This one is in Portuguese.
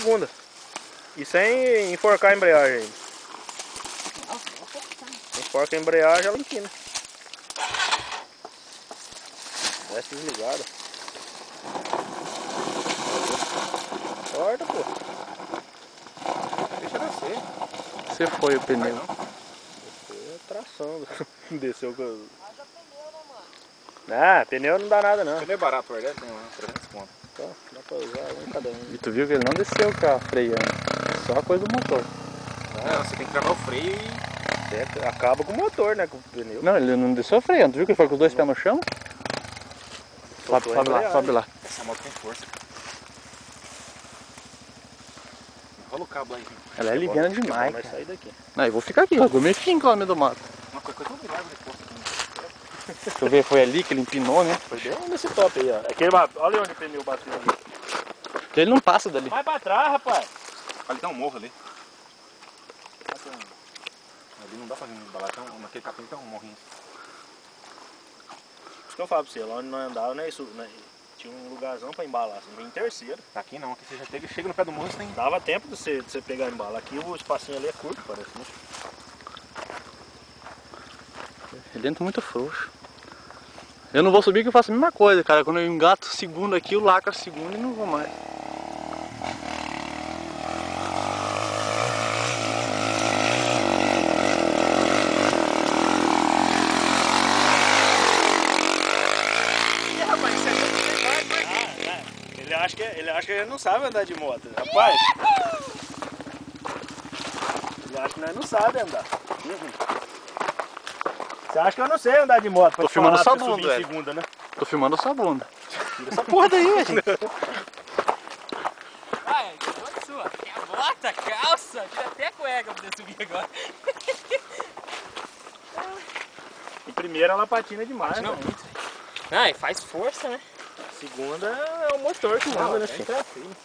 segunda. E sem enforcar a embreagem ainda. Enforca a embreagem, ela empina. Desce desligada. Corta, pô. Deixa descer. Você foi o pneu. Desceu a tração. Desceu com... Ah, pneu não dá nada não. Pneu é barato, verdade? Tem lá, 300 conto. Então, dá pra usar um cada um. E tu viu que ele não desceu o carro freando. Só a coisa do motor. Não, você tem que travar o freio e... Acaba com o motor, né? Com o pneu. Não, ele não desceu freando. Tu viu que ele foi com os dois pés no chão? Soltou a Sobe lá, embreagem. sobe lá. Essa moto tem força. Rola o cabo aí. Ela é liviana Bom, demais, nós cara. sair daqui. Não, eu vou ficar aqui, eu vou meio finco lá no meio do mato. Uma coisa que eu não lavo depois. Deixa eu ver, foi ali que ele empinou, né? Foi bem nesse top aí, ó. Aquele, olha onde o pneu bateu ali. Ele não passa dali. Vai pra trás, rapaz. Ali tem um morro ali. Ali não dá pra embalar, naquele capim tem um morrinho. Isso que eu falo pra você, lá onde nós andava, né, isso, né, tinha um lugarzão pra embalar, você vem em terceiro. Aqui não, aqui você já chega no pé do morro, você tem... Dava tempo de você pegar e embalar. Aqui o espacinho ali é curto, parece, né? Ele entra muito frouxo. Eu não vou subir que eu faço a mesma coisa, cara. Quando eu engato o segundo aqui, eu lacro o segundo e não vou mais. Ih, rapaz, isso é ele acha que ele não sabe andar de moto, rapaz. Ele acha que nós não sabe andar. Você acha que eu não sei andar de moto? Tô filmando sua pra você bunda, subir em velho. segunda, né? Tô filmando a sua bunda. Tira essa porra daí, velho. Ai, que sua. Tem a bota, calça, tira até a cueca pra você subir agora. Em primeira ela patina demais, Patina né? muito. Ai, faz força, né? Segunda é o motor que manda, né? Entra assim,